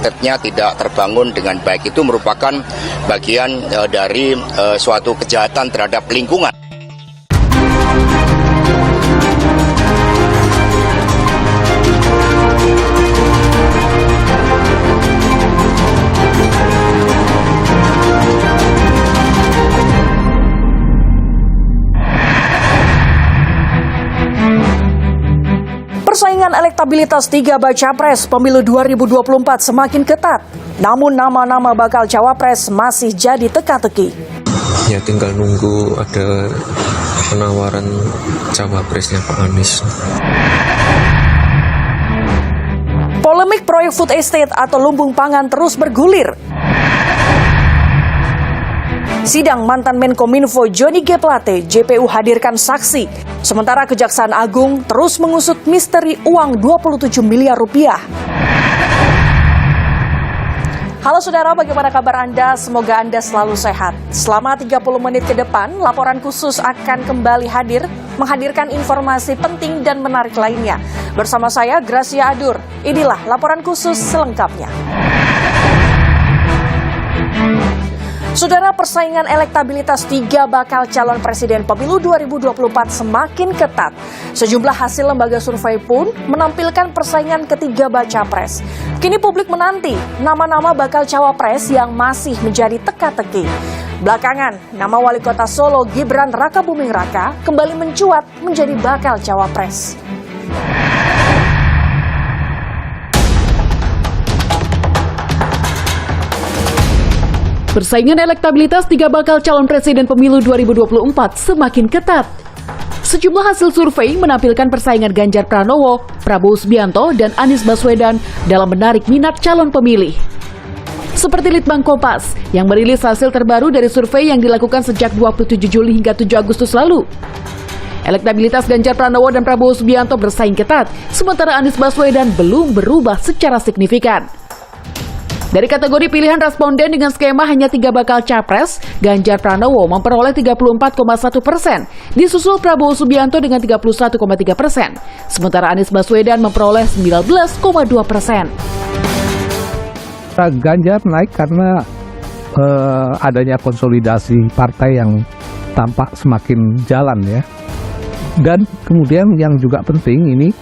marketnya tidak terbangun dengan baik. Itu merupakan bagian dari suatu kejahatan terhadap lingkungan. Persaingan elektabilitas 3 baca pres pemilu 2024 semakin ketat. Namun nama-nama bakal cawapres masih jadi teka-teki. Ya tinggal nunggu ada penawaran cawapresnya Pak Anies. Polemik proyek food estate atau lumbung pangan terus bergulir. Sidang mantan Menkominfo Johnny G. Plate, JPU hadirkan saksi. Sementara Kejaksaan Agung terus mengusut misteri uang 27 miliar rupiah. Halo saudara, bagaimana kabar Anda? Semoga Anda selalu sehat. Selama 30 menit ke depan, laporan khusus akan kembali hadir, menghadirkan informasi penting dan menarik lainnya. Bersama saya, Gracia Adur. Inilah laporan khusus selengkapnya. Saudara, persaingan elektabilitas 3 bakal calon presiden pemilu 2024 semakin ketat. Sejumlah hasil lembaga survei pun menampilkan persaingan ketiga baca pres. Kini publik menanti nama-nama bakal cawapres yang masih menjadi teka-teki. Belakangan, nama Wali Kota Solo Gibran Rakabuming Raka kembali mencuat menjadi bakal cawapres. Persaingan elektabilitas 3 bakal calon presiden pemilu 2024 semakin ketat. Sejumlah hasil survei menampilkan persaingan Ganjar Pranowo, Prabowo Subianto, dan Anies Baswedan dalam menarik minat calon pemilih. Seperti Litbang Kompas yang merilis hasil terbaru dari survei yang dilakukan sejak 27 Juli hingga 7 Agustus lalu. Elektabilitas Ganjar Pranowo dan Prabowo Subianto bersaing ketat, sementara Anies Baswedan belum berubah secara signifikan. Dari kategori pilihan responden dengan skema hanya 3 bakal capres, Ganjar Pranowo memperoleh 34,1%, disusul Prabowo Subianto dengan 31,3%, sementara Anies Baswedan memperoleh 19,2%. Ganjar naik karena adanya konsolidasi partai yang tampak semakin jalan ya. Dan kemudian yang juga penting ini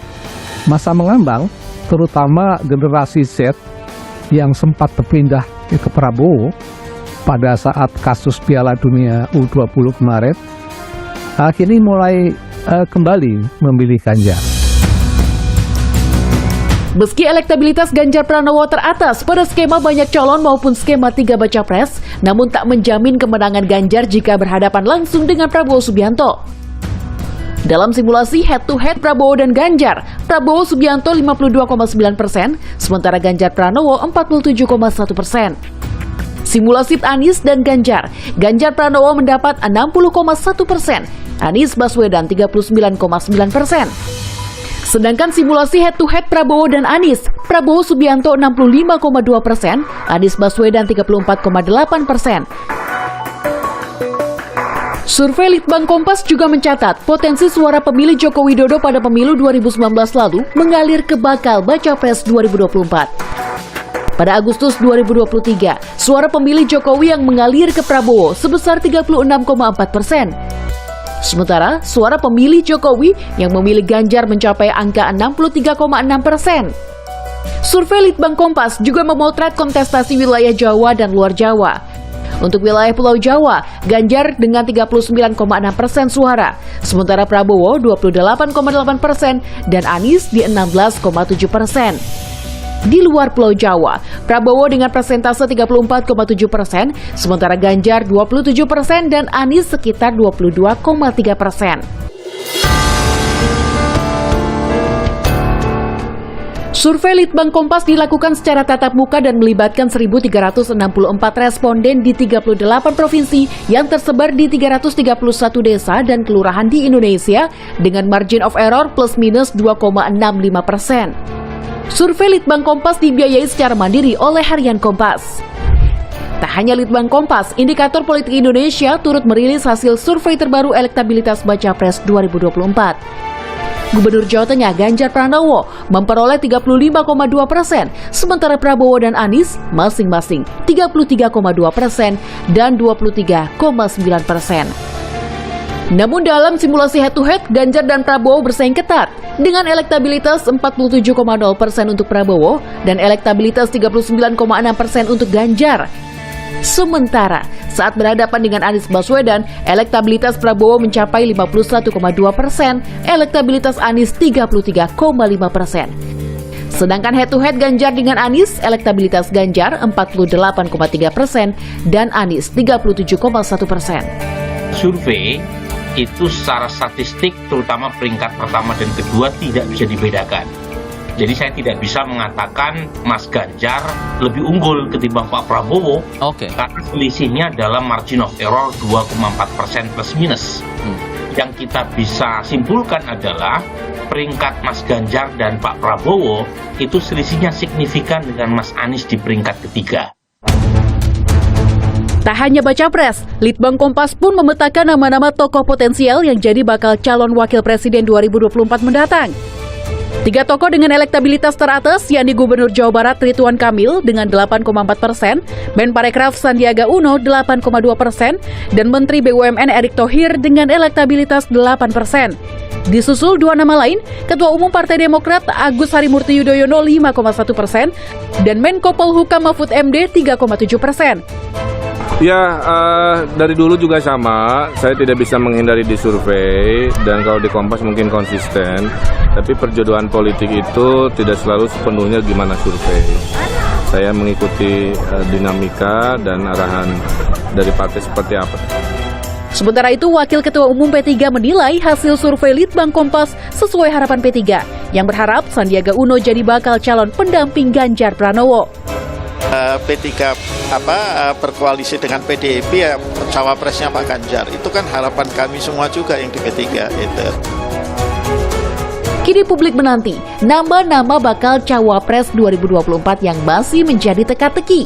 masa mengambang, terutama generasi Z yang sempat berpindah ke Prabowo pada saat kasus Piala Dunia U20 kemarin, akhirnya mulai kembali memilih Ganjar. Meski elektabilitas Ganjar Pranowo teratas pada skema banyak calon maupun skema 3 baca pres, namun tak menjamin kemenangan Ganjar jika berhadapan langsung dengan Prabowo Subianto. Dalam simulasi head-to-head Prabowo dan Ganjar, Prabowo Subianto 52,9%, sementara Ganjar Pranowo 47,1%. Simulasi Anies dan Ganjar, Ganjar Pranowo mendapat 60,1%, Anies Baswedan 39,9%. Sedangkan simulasi head-to-head Prabowo dan Anies, Prabowo Subianto 65,2%, Anies Baswedan 34,8%. Survei Litbang Kompas juga mencatat potensi suara pemilih Joko Widodo pada pemilu 2019 lalu mengalir ke bakal baca pres 2024. Pada Agustus 2023, suara pemilih Jokowi yang mengalir ke Prabowo sebesar 36,4%. Sementara suara pemilih Jokowi yang memilih Ganjar mencapai angka 63,6%. Survei Litbang Kompas juga memotret kontestasi wilayah Jawa dan luar Jawa. Untuk wilayah Pulau Jawa, Ganjar dengan 39,6% suara, sementara Prabowo 28,8% dan Anies di 16,7%. Di luar Pulau Jawa, Prabowo dengan persentase 34,7%, sementara Ganjar 27% dan Anies sekitar 22,3%. Survei Litbang Kompas dilakukan secara tatap muka dan melibatkan 1.364 responden di 38 provinsi yang tersebar di 331 desa dan kelurahan di Indonesia dengan margin of error plus minus 2,65%. Survei Litbang Kompas dibiayai secara mandiri oleh Harian Kompas. Tak hanya Litbang Kompas, Indikator Politik Indonesia turut merilis hasil survei terbaru elektabilitas baca pres 2024. Gubernur Jawa Tengah Ganjar Pranowo memperoleh 35,2%, sementara Prabowo dan Anies masing-masing 33,2% dan 23,9%. Namun dalam simulasi head-to-head, Ganjar dan Prabowo bersaing ketat dengan elektabilitas 47,0% untuk Prabowo dan elektabilitas 39,6% untuk Ganjar. Sementara saat berhadapan dengan Anies Baswedan, elektabilitas Prabowo mencapai 51,2%, elektabilitas Anies 33,5%. Sedangkan head-to-head Ganjar dengan Anies, elektabilitas Ganjar 48,3% dan Anies 37,1%. Survei itu secara statistik terutama peringkat pertama dan kedua tidak bisa dibedakan. Jadi saya tidak bisa mengatakan Mas Ganjar lebih unggul ketimbang Pak Prabowo karena selisihnya dalam margin of error 2,4% plus minus. Yang kita bisa simpulkan adalah peringkat Mas Ganjar dan Pak Prabowo itu selisihnya signifikan dengan Mas Anies di peringkat ketiga. Tak hanya baca pres, Litbang Kompas pun memetakan nama-nama tokoh potensial yang jadi bakal calon wakil presiden 2024 mendatang. 3 tokoh dengan elektabilitas teratas, yakni Gubernur Jawa Barat Ridwan Kamil dengan 8,4%, Menparekraf Sandiaga Uno 8,2%, dan Menteri BUMN Erick Thohir dengan elektabilitas 8%. Disusul 2 nama lain, Ketua Umum Partai Demokrat Agus Harimurti Yudhoyono 5,1%, dan Menko Polhukam Mahfud MD 3,7%. Ya, dari dulu juga sama, saya tidak bisa menghindari di survei, dan kalau di Kompas mungkin konsisten, tapi perjodohan politik itu tidak selalu sepenuhnya gimana survei. Saya mengikuti dinamika dan arahan dari partai seperti apa. Sementara itu, Wakil Ketua Umum P3 menilai hasil survei Litbang Kompas sesuai harapan P3, yang berharap Sandiaga Uno jadi bakal calon pendamping Ganjar Pranowo. P3 berkoalisi dengan PDIP ya cawapresnya Pak Ganjar. Itu kan harapan kami semua juga yang di P3 itu. Kini publik menanti nama-nama bakal cawapres 2024 yang masih menjadi teka-teki.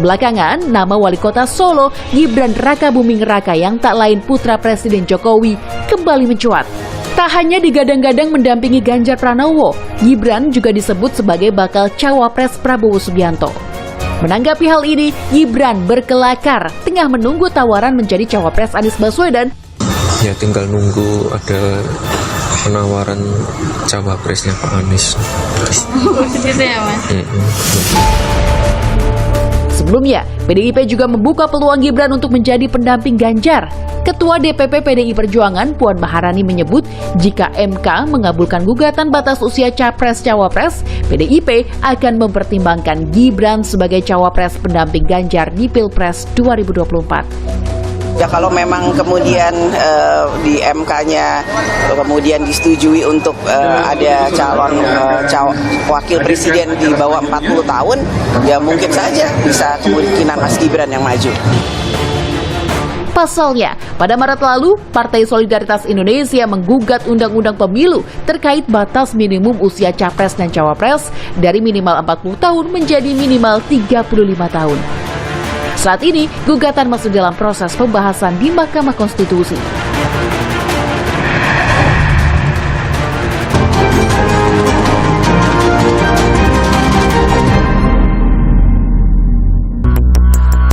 Belakangan, nama wali kota Solo Gibran Rakabuming Raka yang tak lain putra Presiden Jokowi kembali mencuat. Tak hanya digadang-gadang mendampingi Ganjar Pranowo, Gibran juga disebut sebagai bakal cawapres Prabowo Subianto. Menanggapi hal ini, Gibran berkelakar tengah menunggu tawaran menjadi cawapres Anies Baswedan. Ya tinggal nunggu ada penawaran cawapresnya Pak Anies. Gitu ya, Mas? Sebelumnya, PDIP juga membuka peluang Gibran untuk menjadi pendamping Ganjar. Ketua DPP PDI Perjuangan Puan Maharani menyebut jika MK mengabulkan gugatan batas usia Capres-Cawapres, PDIP akan mempertimbangkan Gibran sebagai cawapres pendamping Ganjar di Pilpres 2024. Ya kalau memang kemudian di MK-nya kemudian disetujui untuk ada calon wakil presiden di bawah 40 tahun, ya mungkin saja bisa kemungkinan Mas Gibran yang maju. Pasalnya, pada Maret lalu, Partai Solidaritas Indonesia menggugat Undang-Undang Pemilu terkait batas minimum usia Capres dan Cawapres dari minimal 40 tahun menjadi minimal 35 tahun. Saat ini, gugatan masih dalam proses pembahasan di Mahkamah Konstitusi.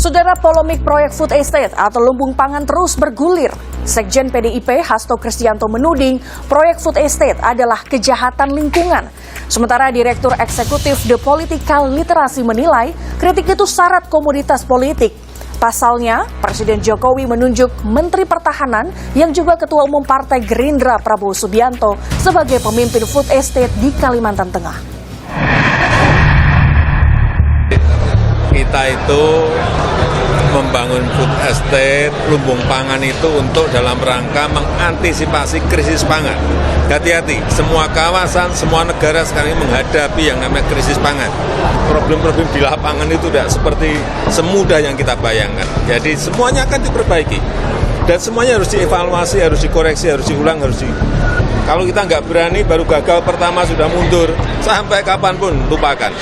Saudara, polemik proyek food estate atau lumbung pangan terus bergulir. Sekjen PDIP Hasto Kristianto menuding proyek food estate adalah kejahatan lingkungan. Sementara Direktur Eksekutif The Political Literacy menilai kritik itu syarat komoditas politik. Pasalnya, Presiden Jokowi menunjuk Menteri Pertahanan yang juga Ketua Umum Partai Gerindra Prabowo Subianto sebagai pemimpin food estate di Kalimantan Tengah. Kita itu membangun food estate, lumbung pangan itu untuk dalam rangka mengantisipasi krisis pangan. Hati-hati, semua kawasan, semua negara sekarang ini menghadapi yang namanya krisis pangan. Problem-problem di lapangan itu tidak seperti semudah yang kita bayangkan. Jadi semuanya akan diperbaiki. Dan semuanya harus dievaluasi, harus dikoreksi, harus diulang, Kalau kita nggak berani, baru gagal pertama sudah mundur. Sampai kapanpun, lupakan.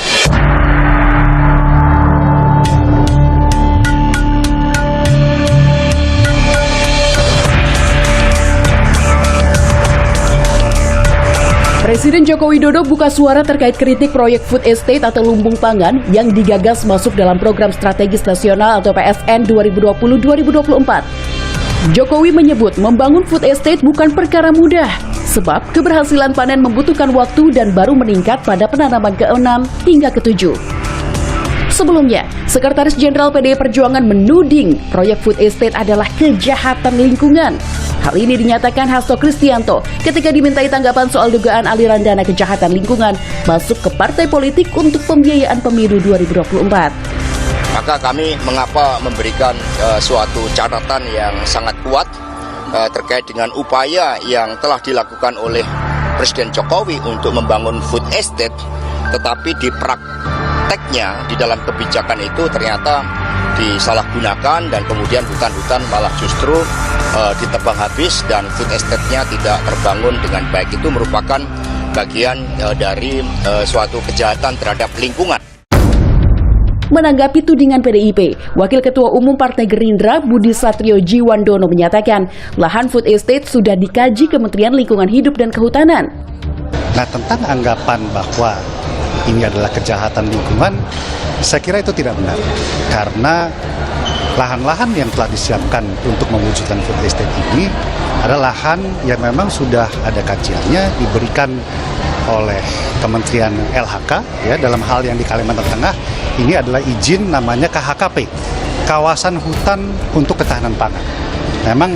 Presiden Joko Widodo buka suara terkait kritik proyek food estate atau lumbung pangan yang digagas masuk dalam program strategis nasional atau PSN 2020-2024. Jokowi menyebut membangun food estate bukan perkara mudah, sebab keberhasilan panen membutuhkan waktu dan baru meningkat pada penanaman ke-6 hingga ke-7. Sebelumnya, Sekretaris Jenderal PDI Perjuangan menuding proyek food estate adalah kejahatan lingkungan. Hal ini dinyatakan Hasto Kristianto ketika dimintai tanggapan soal dugaan aliran dana kejahatan lingkungan masuk ke partai politik untuk pembiayaan pemilu 2024. Maka kami mengapa memberikan suatu catatan yang sangat kuat terkait dengan upaya yang telah dilakukan oleh Presiden Jokowi untuk membangun food estate, tetapi di prakteknya di dalam kebijakan itu ternyata disalahgunakan dan kemudian hutan-hutan malah justru ditebang habis dan food estate-nya tidak terbangun dengan baik. Itu merupakan bagian dari suatu kejahatan terhadap lingkungan. Menanggapi tudingan PDIP, Wakil Ketua Umum Partai Gerindra Budi Satrio Jiwandono menyatakan lahan food estate sudah dikaji Kementerian Lingkungan Hidup dan Kehutanan. Nah, tentang anggapan bahwa ini adalah kejahatan lingkungan, saya kira itu tidak benar. Karena lahan-lahan yang telah disiapkan untuk mewujudkan food estate ini adalah lahan yang memang sudah ada kajiannya, diberikan oleh Kementerian LHK, ya, dalam hal yang di Kalimantan Tengah ini adalah izin namanya KHKP, Kawasan Hutan untuk Ketahanan Pangan. Memang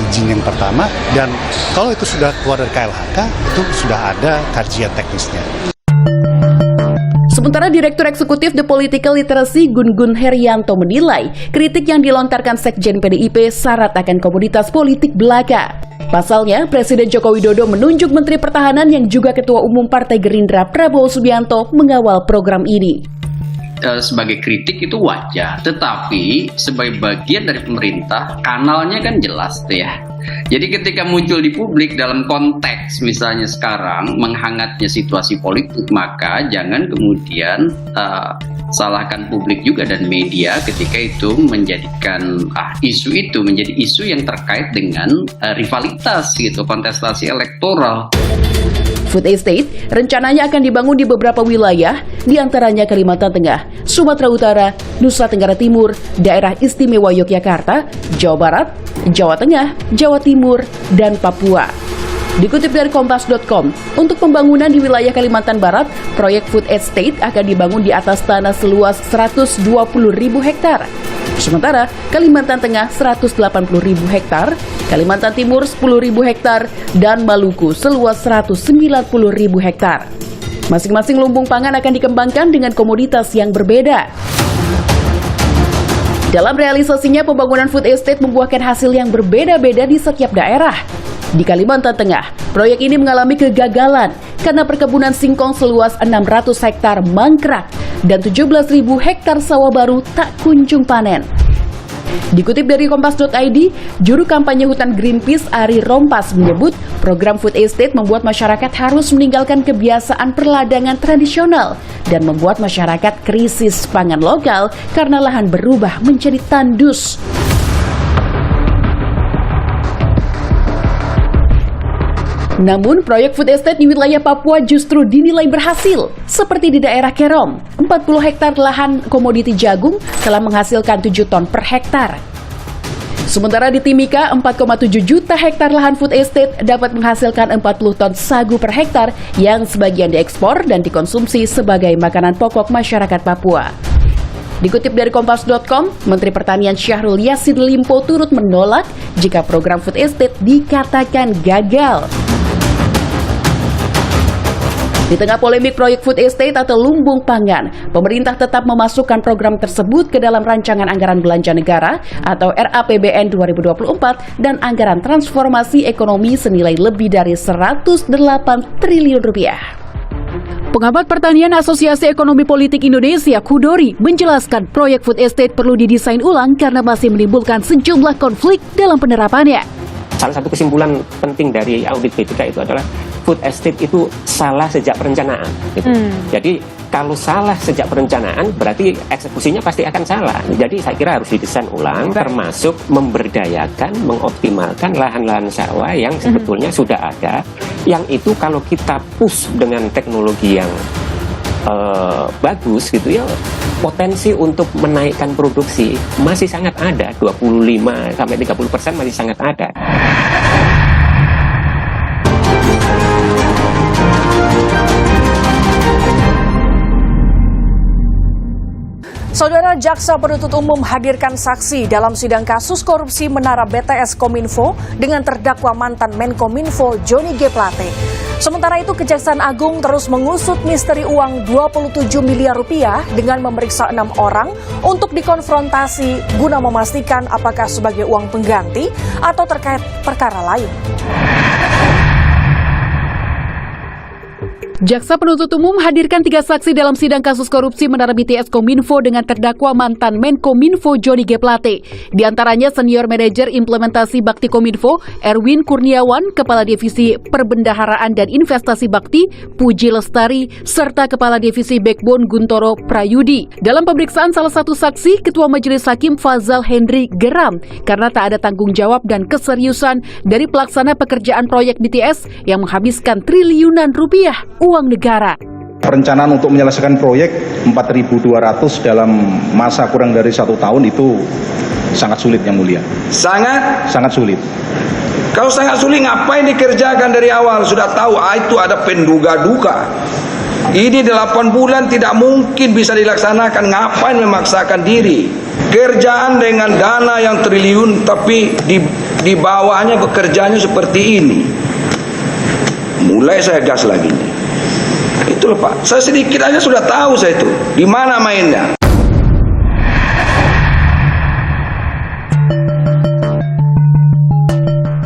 izin yang pertama, dan kalau itu sudah keluar dari KLHK itu sudah ada kajian teknisnya. Sementara Direktur Eksekutif The Political Literacy Gun-Gun Herianto menilai kritik yang dilontarkan Sekjen PDIP syarat akan komoditas politik belaka. Pasalnya, Presiden Joko Widodo menunjuk Menteri Pertahanan yang juga Ketua Umum Partai Gerindra Prabowo Subianto mengawal program ini. Sebagai kritik itu wajar, tetapi sebagai bagian dari pemerintah kanalnya kan jelas tuh ya. Jadi ketika muncul di publik dalam konteks misalnya sekarang menghangatnya situasi politik, maka jangan kemudian salahkan publik juga dan media ketika itu menjadikan isu itu menjadi isu yang terkait dengan rivalitas gitu, kontestasi elektoral. Food estate rencananya akan dibangun di beberapa wilayah, diantaranya Kalimantan Tengah, Sumatera Utara, Nusa Tenggara Timur, Daerah Istimewa Yogyakarta, Jawa Barat, Jawa Tengah, Jawa Timur, dan Papua. Dikutip dari Kompas.com, untuk pembangunan di wilayah Kalimantan Barat, proyek food estate akan dibangun di atas tanah seluas 120.000 hektar. Sementara Kalimantan Tengah 180.000 hektar, Kalimantan Timur 10.000 hektar, dan Maluku seluas 190.000 hektar. Masing-masing lumbung pangan akan dikembangkan dengan komoditas yang berbeda. Dalam realisasinya, pembangunan food estate membuahkan hasil yang berbeda-beda di setiap daerah. Di Kalimantan Tengah, proyek ini mengalami kegagalan karena perkebunan singkong seluas 600 hektar mangkrak dan 17.000 hektar sawah baru tak kunjung panen. Dikutip dari Kompas.id, juru kampanye hutan Greenpeace Ari Rompas menyebut program food estate membuat masyarakat harus meninggalkan kebiasaan perladangan tradisional dan membuat masyarakat krisis pangan lokal karena lahan berubah menjadi tandus. Namun, proyek food estate di wilayah Papua justru dinilai berhasil. Seperti di daerah Kerom, 40 hektar lahan komoditi jagung telah menghasilkan 7 ton per hektar. Sementara di Timika, 4,7 juta hektar lahan food estate dapat menghasilkan 40 ton sagu per hektar yang sebagian diekspor dan dikonsumsi sebagai makanan pokok masyarakat Papua. Dikutip dari Kompas.com, Menteri Pertanian Syahrul Yassin Limpo turut menolak jika program food estate dikatakan gagal. Di tengah polemik proyek food estate atau lumbung pangan, pemerintah tetap memasukkan program tersebut ke dalam rancangan anggaran belanja negara atau RAPBN 2024 dan anggaran transformasi ekonomi senilai lebih dari 108 triliun rupiah. Pengamat Pertanian Asosiasi Ekonomi Politik Indonesia, Kudori, menjelaskan proyek food estate perlu didesain ulang karena masih menimbulkan sejumlah konflik dalam penerapannya. Salah satu kesimpulan penting dari audit BPK itu adalah food estate itu salah sejak perencanaan. Gitu. Jadi kalau salah sejak perencanaan berarti eksekusinya pasti akan salah. Jadi saya kira harus didesain ulang, termasuk memberdayakan, mengoptimalkan lahan-lahan sawah yang sebetulnya sudah ada. Yang itu kalau kita push dengan teknologi yang bagus gitu ya, potensi untuk menaikkan produksi masih sangat ada, 25-30% masih sangat ada. Saudara, Jaksa Penuntut Umum hadirkan saksi dalam sidang kasus korupsi Menara BTS Kominfo dengan terdakwa mantan Menkominfo Johnny G. Plate. Sementara itu, Kejaksaan Agung terus mengusut misteri uang 27 miliar rupiah dengan memeriksa 6 orang untuk dikonfrontasi guna memastikan apakah sebagai uang pengganti atau terkait perkara lain. Jaksa Penuntut Umum hadirkan 3 saksi dalam sidang kasus korupsi Menara BTS Kominfo dengan terdakwa mantan Menkominfo Johnny G. Plate. Di antaranya senior manajer implementasi Bakti Kominfo Erwin Kurniawan, Kepala Divisi Perbendaharaan dan Investasi Bakti Puji Lestari, serta Kepala Divisi Backbone Guntoro Prayudi. Dalam pemeriksaan salah satu saksi, Ketua Majelis Hakim Fazal Hendri geram karena tak ada tanggung jawab dan keseriusan dari pelaksana pekerjaan proyek BTS yang menghabiskan triliunan rupiah uang negara. Perencanaan untuk menyelesaikan proyek 4.200 dalam masa kurang dari 1 tahun itu sangat sulit, Yang Mulia. Sangat sulit. Kalau sangat sulit, ngapain dikerjakan dari awal? Sudah tahu itu ada penduga-duga. Ini 8 bulan tidak mungkin bisa dilaksanakan. Ngapain memaksakan diri? Kerjaan dengan dana yang triliun, tapi di bawahnya bekerjanya seperti ini. Mulai saya gas lagi nih. Itulah Pak, saya sedikit aja sudah tahu saya itu di mana mainnya.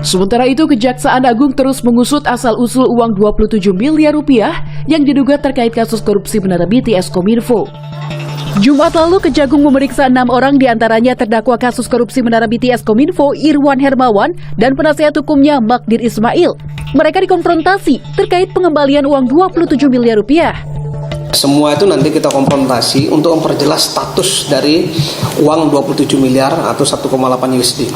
Sementara itu, Kejaksaan Agung terus mengusut asal-usul uang 27 miliar rupiah yang diduga terkait kasus korupsi Menara BTS Kominfo. Jumat lalu, Kejagung memeriksa 6 orang diantaranya terdakwa kasus korupsi Menara BTS Kominfo Irwan Hermawan dan penasihat hukumnya Magdir Ismail. Mereka dikonfrontasi terkait pengembalian uang 27 miliar rupiah. Semua itu nanti kita konfrontasi untuk memperjelas status dari uang 27 miliar atau 1,8 USD.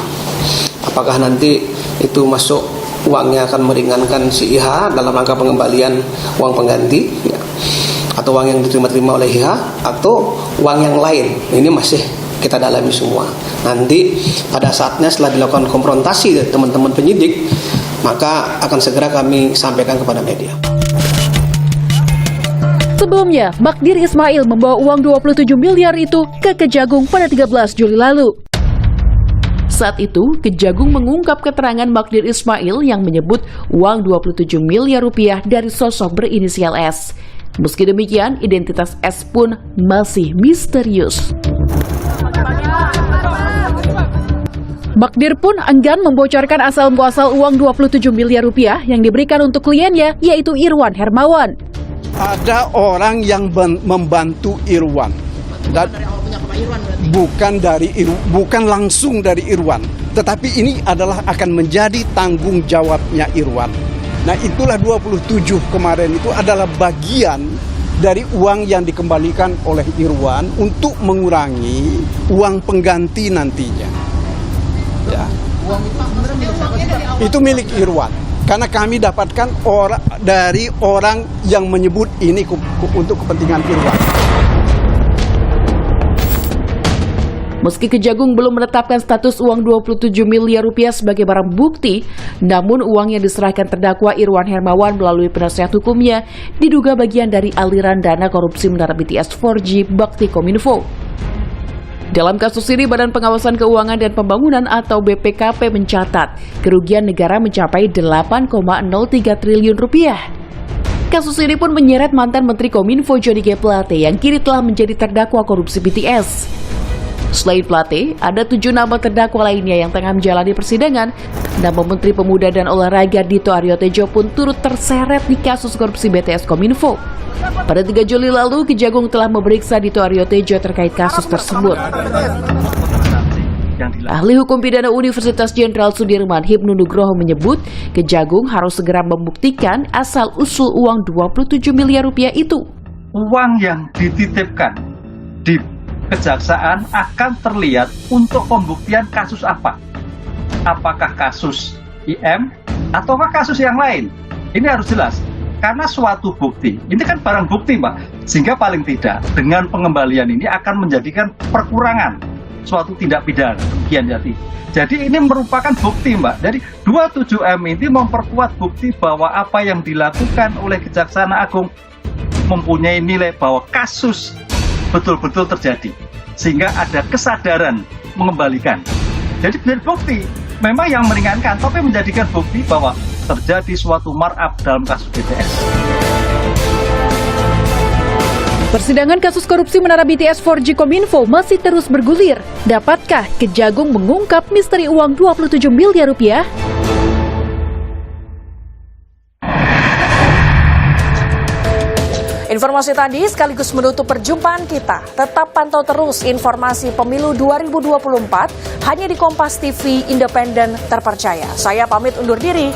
Apakah nanti itu masuk uangnya akan meringankan si IH dalam rangka pengembalian uang pengganti, ya, atau uang yang diterima oleh IH, atau uang yang lain. Ini masih kita dalami semua. Nanti pada saatnya setelah dilakukan konfrontasi dari teman-teman penyidik, maka akan segera kami sampaikan kepada media. Sebelumnya, Magdir Ismail membawa uang 27 miliar itu ke Kejagung pada 13 Juli lalu. Saat itu, Kejagung mengungkap keterangan Magdir Ismail yang menyebut uang 27 miliar rupiah dari sosok berinisial S. Meski demikian, identitas S pun masih misterius. Magdir pun enggan membocorkan asal-muasal uang 27 miliar rupiah yang diberikan untuk kliennya, yaitu Irwan Hermawan. Ada orang yang membantu Irwan, dan bukan langsung dari Irwan, tetapi ini adalah akan menjadi tanggung jawabnya Irwan. Nah, itulah 27 kemarin itu adalah bagian dari uang yang dikembalikan oleh Irwan untuk mengurangi uang pengganti nantinya. Ya. Itu milik Irwan. Karena kami dapatkan dari orang yang menyebut ini untuk kepentingan Irwan. Meski Kejagung belum menetapkan status uang 27 miliar rupiah sebagai barang bukti, namun uang yang diserahkan terdakwa Irwan Hermawan melalui penasihat hukumnya diduga bagian dari aliran dana korupsi Menara BTS 4G Bakti Kominfo. Dalam kasus ini, Badan Pengawasan Keuangan dan Pembangunan atau BPKP mencatat kerugian negara mencapai 8,03 triliun rupiah. Kasus ini pun menyeret mantan Menteri Kominfo Johnny G. Plate yang kini telah menjadi terdakwa korupsi BTS. Selain Plate, ada 7 nama terdakwa lainnya yang tengah menjalani persidangan. Nama Menteri Pemuda dan Olahraga Dito Aryo Tejo pun turut terseret di kasus korupsi BTS Kominfo. Pada 3 Juli lalu, Kejagung telah memeriksa Dito Aryo Tejo terkait kasus tersebut. yang dilakukan. Ahli Hukum Pidana Universitas Jenderal Sudirman Hipnu Nugroho menyebut Kejagung harus segera membuktikan asal-usul uang 27 miliar rupiah itu. Uang yang dititipkan di kejaksaan akan terlihat untuk pembuktian kasus apa. Apakah kasus IM ataukah kasus yang lain? Ini harus jelas. Karena suatu bukti, ini kan barang bukti Mbak, sehingga paling tidak dengan pengembalian ini akan menjadikan perkurangan suatu tindak pidana. Jadi ini merupakan bukti Mbak, jadi 27M ini memperkuat bukti bahwa apa yang dilakukan oleh Kejaksaan Agung mempunyai nilai bahwa kasus betul-betul terjadi, sehingga ada kesadaran mengembalikan. Jadi menjadi bukti, memang yang meringankan, tapi menjadikan bukti bahwa terjadi suatu markup dalam kasus BTS. Persidangan kasus korupsi menara BTS 4G Kominfo masih terus bergulir. Dapatkah Kejagung mengungkap misteri uang 27 miliar rupiah? Informasi tadi sekaligus menutup perjumpaan kita. Tetap pantau terus informasi pemilu 2024 hanya di Kompas TV Independen Terpercaya. Saya pamit undur diri.